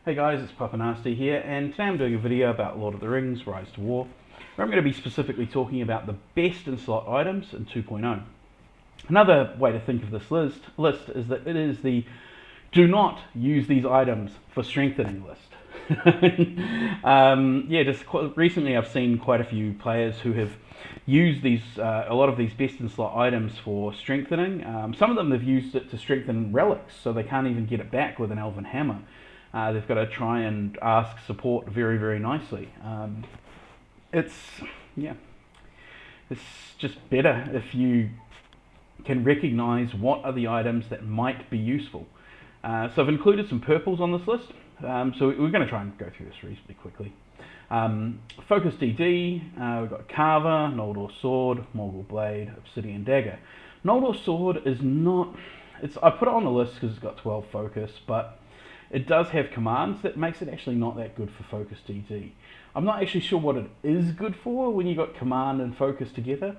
Hey guys, it's Papa Nasty here, and today I'm doing a video about Lord of the Rings, Rise to War, where I'm going to be specifically talking about the best in slot items in 2.0. Another way to think of this list is that it is the do not use these items for strengthening list. Just recently I've seen quite a few players who have used a lot of these best in slot items for strengthening. Some of them have used it to strengthen relics, so they can't even get it back with an elven hammer. They've got to try and ask support very, very nicely. It's just better if you can recognize what are the items that might be useful. So I've included some purples on this list. So we're going to try and go through this reasonably quickly. Focus DD, we've got Carver, Noldor Sword, Morgul Blade, Obsidian Dagger. Noldor Sword is not... I put it on the list because it's got 12 focus, but it does have commands that makes it actually not that good for Focus DD. I'm not actually sure what it is good for when you got command and focus together.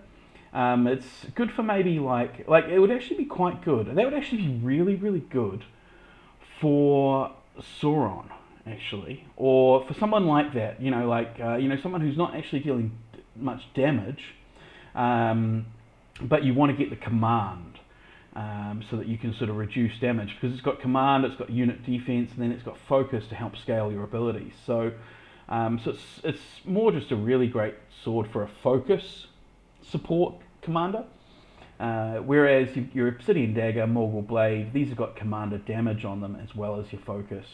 It's good for maybe like it would actually be quite good. That would actually be really, really good for Sauron, actually, or for someone like that. Someone who's not actually dealing much damage, but you want to get the command. So that you can sort of reduce damage, because it's got command, it's got unit defense, and then it's got focus to help scale your abilities. So it's more just a really great sword for a focus support commander. Whereas your Obsidian Dagger, Morgul Blade, these have got commander damage on them as well as your focus.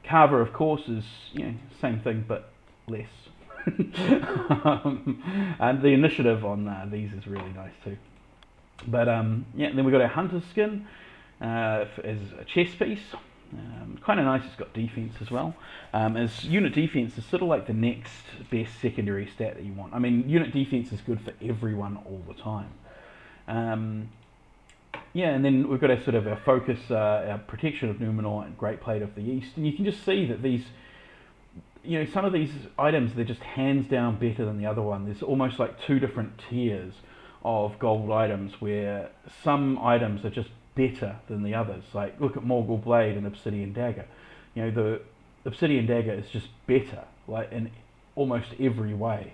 Carver, of course, is same thing but less. And the initiative on these is really nice too. But then we've got our Hunter's Skin as a chest piece. Kind of nice, it's got defense as well. As unit defense is sort of like the next best secondary stat that you want. I mean, unit defense is good for everyone all the time. And then we've got our focus, our protection of Numenor and Great Plate of the East. And you can just see that these, some of these items, they're just hands down better than the other one. There's almost like two different tiers of gold items, where some items are just better than the others. Like, look at Morgul Blade and Obsidian Dagger. The Obsidian Dagger is just better, like in almost every way.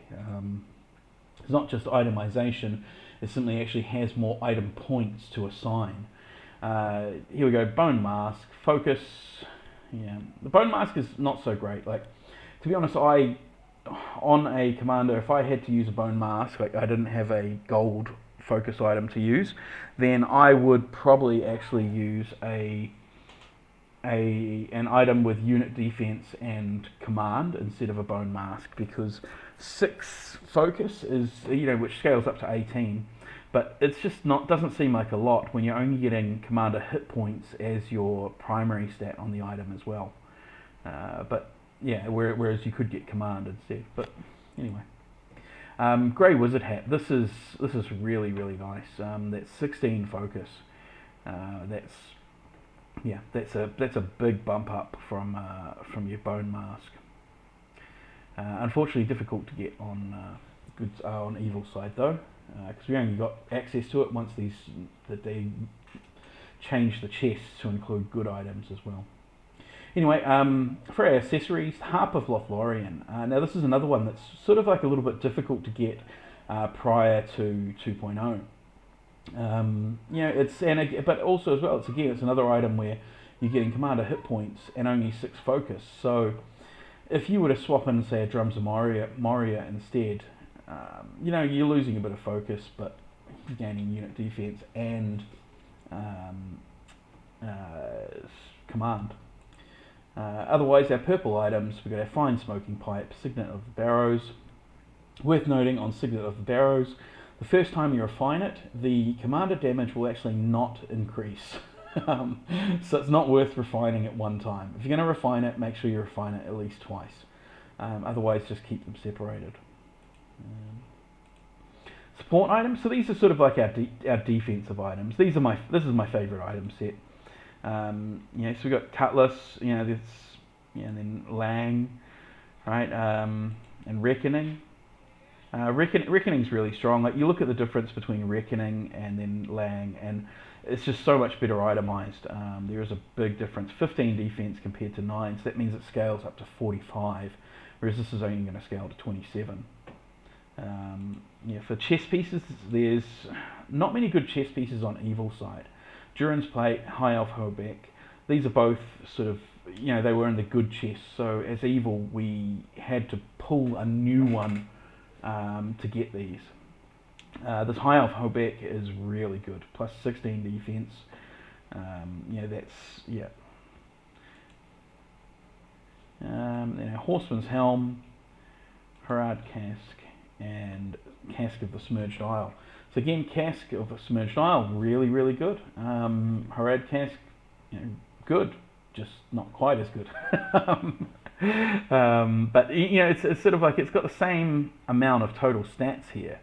It's not just itemization, it simply actually has more item points to assign. Here we go, Bone Mask, Focus. The Bone Mask is not so great. Like, to be honest, on a commander, if I had to use a Bone Mask, like I didn't have a gold focus item to use, then I would probably actually use an item with unit defense and command instead of a Bone Mask, because 6 focus is, which scales up to 18, but it's just doesn't seem like a lot when you're only getting commander hit points as your primary stat on the item as well. Whereas you could get command instead. But anyway, Grey Wizard Hat. This is really, really nice. That's 16 focus. That's a big bump up from your Bone Mask. Unfortunately, difficult to get on on evil side though, because we only got access to it once they changed the chests to include good items as well. Anyway, for our accessories, Harp of Lothlorien. Now this is another one that's sort of like a little bit difficult to get prior to 2.0. But also as well, it's another item where you're getting commander hit points and only 6 focus. So if you were to swap in, say, a Drums of Moria instead, you're losing a bit of focus, but you're gaining unit defense and command. Otherwise, our purple items, we've got our Fine Smoking Pipe, Signet of the Barrows. Worth noting on Signet of the Barrows, the first time you refine it, the commander damage will actually not increase. So it's not worth refining at one time. If you're going to refine it, make sure you refine it at least twice. Otherwise, just keep them separated. Support items, so these are sort of like our defensive items. This is my favourite item set. So we've got Cutlass, and then Lang, right, and Reckoning. Reckoning's really strong. Like, you look at the difference between Reckoning and then Lang, and it's just so much better itemized. There is a big difference. 15 defense compared to 9, so that means it scales up to 45, whereas this is only going to scale to 27. Yeah, for chess pieces, there's not many good chess pieces on evil side. Durin's Plate, High Elf Hobeck, these are both sort of, they were in the good chess, so as evil we had to pull a new one to get these. This High Elf Hobeck is really good, plus 16 defense. Horseman's Helm, Harad Cask, and Cask of the Smurged Isle. So again, Cask of the Smurged Isle, really, really good. Harad Cask, good, just not quite as good. But it's sort of like it's got the same amount of total stats here.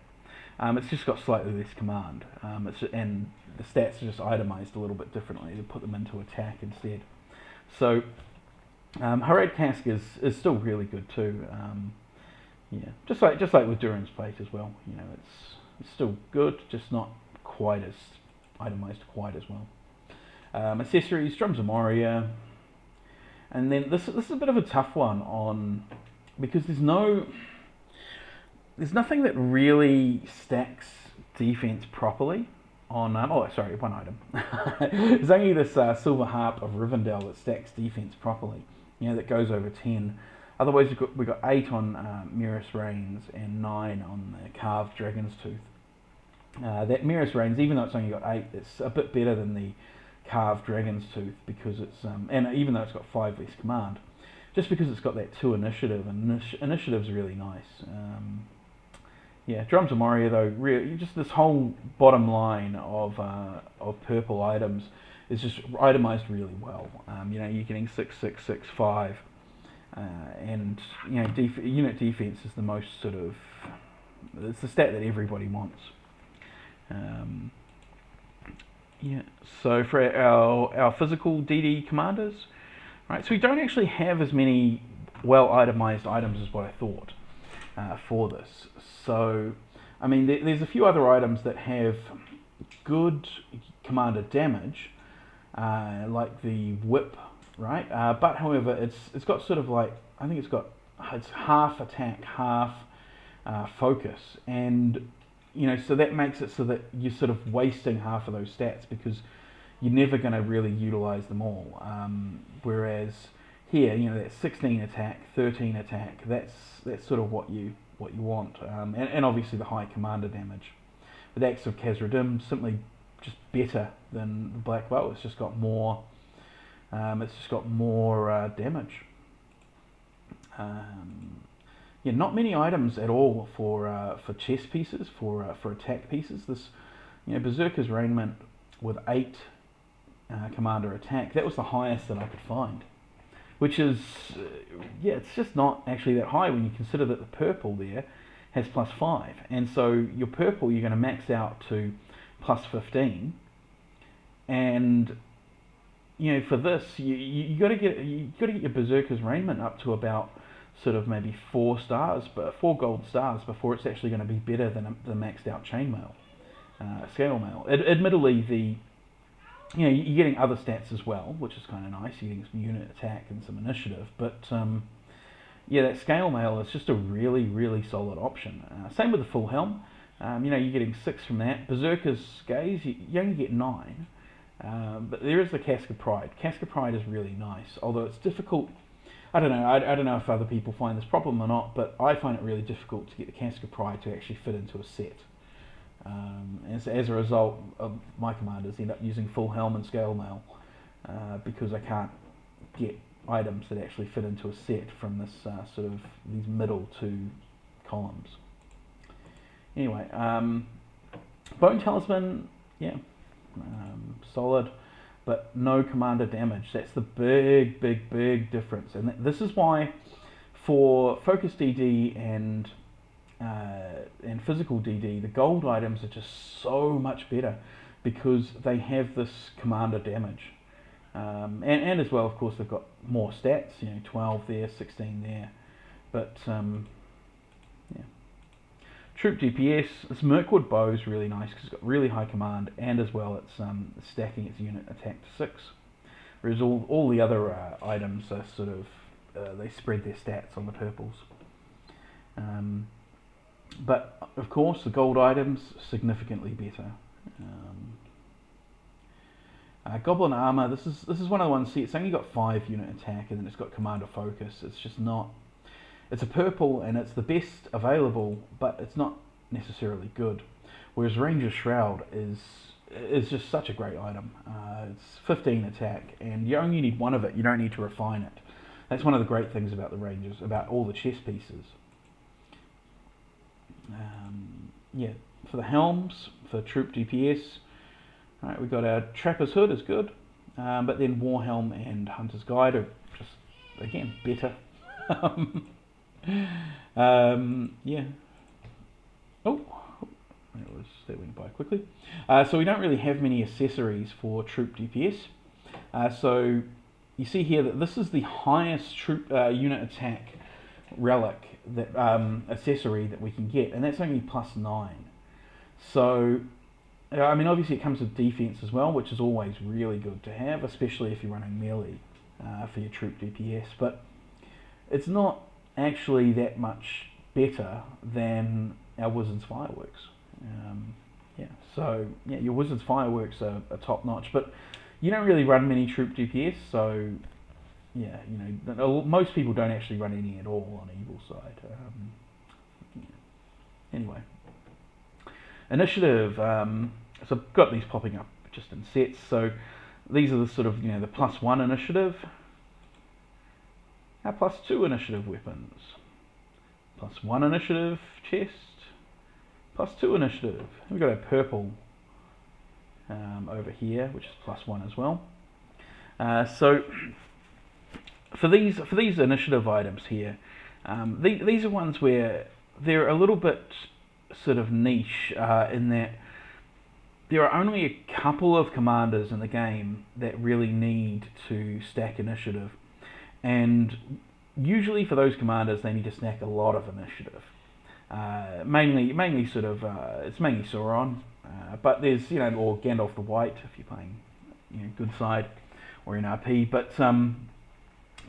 It's just got slightly less command, and the stats are just itemized a little bit differently to put them into attack instead. So Harad Cask is still really good too. Just like with Durin's Plate as well. It's still good, just not quite as itemized quite as well. Accessories, Drums of Moria, and then this is a bit of a tough one because there's nothing that really stacks defense properly on. One item. There's only this Silver Harp of Rivendell that stacks defense properly. That goes over 10. Otherwise, we've got 8 on Mirror's Reigns and 9 on the Carved Dragon's Tooth. That Mirror's Reigns, even though it's only got 8, it's a bit better than the Carved Dragon's Tooth because it's and even though it's got 5 less command, just because it's got that 2 initiative, and initiative's really nice. Drums of Moria though, really, just this whole bottom line of purple items is just itemized really well. You're getting 6, 6, 6, 5. And unit defense is the most sort of, it's the stat that everybody wants. So for our physical DD commanders, right? So we don't actually have as many well itemized items as what I thought for this. So I mean, there's a few other items that have good commander damage, like the whip. Right, but however, it's got sort of like, I think it's half attack, half focus, and so that makes it so that you're sort of wasting half of those stats because you're never going to really utilize them all. Whereas here, that 16 attack, 13 attack, that's sort of what you want, and obviously the high commander damage. With Axe of Khazad-dûm, simply just better than the Black Bow. It's just got more. Damage. Not many items at all for chess pieces, for attack pieces. This, Berserker's Raiment with 8 commander attack. That was the highest that I could find, which is it's just not actually that high when you consider that the purple there has +5, and so your purple you're going to max out to +15, and for this, you got to get your Berserker's Raiment up to about sort of maybe 4 gold stars before it's actually going to be better than the maxed out chainmail, scale mail. Admittedly, you're getting other stats as well, which is kind of nice. You're getting some unit attack and some initiative, but that scale mail is just a really, really solid option. Same with the full helm. You're getting 6 from that. Berserker's Gaze, you only get 9. But there is the Cask of Pride. Cask of Pride is really nice, although it's difficult. I don't know. I don't know if other people find this problem or not, but I find it really difficult to get the Cask of Pride to actually fit into a set. As a result, my commanders end up using full helm and scale mail because I can't get items that actually fit into a set from this sort of these middle 2 columns. Anyway, Bone Talisman, solid, but no commander damage. That's the big difference, and this is why for focus DD and physical DD, the gold items are just so much better because they have this commander damage, and as well, of course, they've got more stats. 12 there, 16 there, but Troop DPS, this Mirkwood bow is really nice because it's got really high command, and as well it's stacking its unit attack to 6. Whereas all the other items are sort of, they spread their stats on the purples. But of course the gold items, significantly better. Goblin armor, this is one of the ones, see, it's only got 5 unit attack and then it's got commander focus. It's just not, it's a purple and it's the best available, but it's not necessarily good. Whereas Ranger's Shroud is just such a great item. It's 15 attack and you only need 1 of it, you don't need to refine it. That's one of the great things about the Rangers, about all the chess pieces. Yeah, for the helms, for troop DPS, right, we've got our Trapper's Hood is good, but then Warhelm and Hunter's Guide are just, again, better. Yeah. Oh, that went by quickly. So we don't really have many accessories for troop DPS. So you see here that this is the highest troop unit attack relic that accessory that we can get, and that's only +9. So I mean, obviously it comes with defense as well, which is always really good to have, especially if you're running melee for your troop DPS, but it's not actually that much better than our Wizard's Fireworks. Yeah, so yeah, your Wizard's Fireworks are top notch, but you don't really run many troop DPS, so yeah, you know, most people don't actually run any at all on Evil side. Yeah. Anyway, initiative. So I've got these popping up just in sets. So these are the sort of, you know, the +1 initiative, our +2 initiative weapons, +1 initiative chest, +2 initiative. We've got our purple over here, which is +1 as well. So for these initiative items here, these are ones where they're a little bit sort of niche in that there are only a couple of commanders in the game that really need to stack initiative, and usually for those commanders they need to stack a lot of initiative. Mainly sort of it's mainly Sauron, but there's, you know, or Gandalf the White if you're playing, you know, good side, or in RP. But some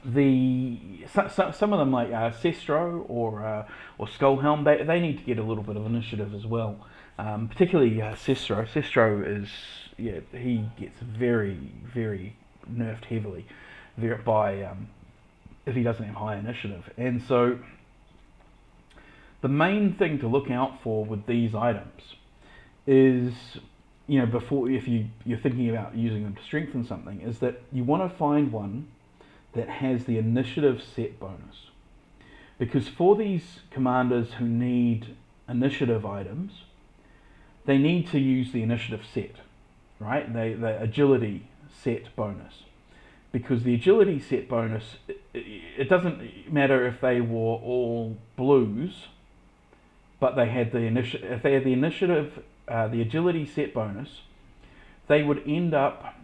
of them like Sestro or Skullhelm, they need to get a little bit of initiative as well. Particularly Sestro. Sestro is, yeah, he gets very, very nerfed heavily by if he doesn't have high initiative. And so the main thing to look out for with these items is, you know, before, if you're thinking about using them to strengthen something, is that you want to find one that has the initiative set bonus. Because for these commanders who need initiative items, they need to use the initiative set, right? The agility set bonus. Because the agility set bonus, it doesn't matter if they were all blues, but they had the initiative. If they had the initiative, the agility set bonus, they would end up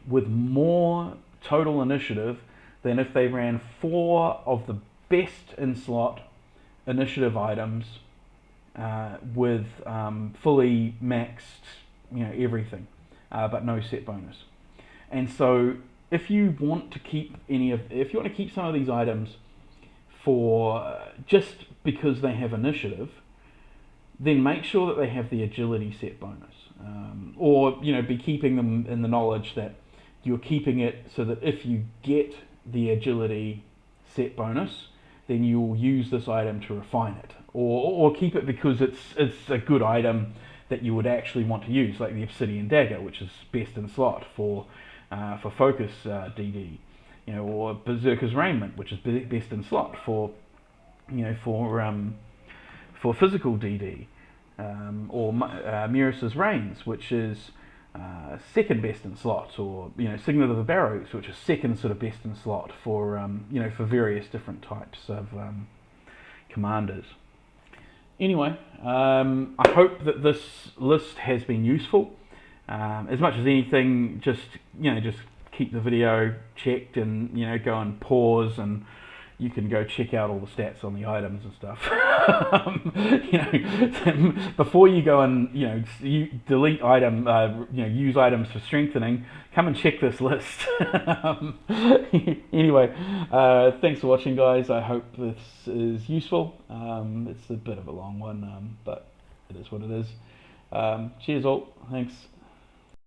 with more total initiative than if they ran 4 of the best in slot initiative items with fully maxed, you know, everything, but no set bonus. And so if you want to keep some of these items for just because they have initiative, then make sure that they have the agility set bonus, or, you know, be keeping them in the knowledge that you're keeping it so that if you get the agility set bonus, then you'll use this item to refine it, or keep it because it's a good item that you would actually want to use, like the Obsidian Dagger, which is best in slot for focus DD, you know, or Berserker's Raiment, which is best in slot for, you know, for physical DD, or Miras's Reigns, which is second best in slot, or, you know, Signet of the Barrows, which is second sort of best in slot for you know, for various different types of commanders. Anyway, I hope that this list has been useful. As much as anything, just keep the video checked, and, you know, go and pause and, you can go check out all the stats on the items and stuff. Before you go and you delete item, use items for strengthening, come and check this list. Anyway, thanks for watching, guys. I hope this is useful. It's a bit of a long one, but it is what it is. Cheers all. Thanks.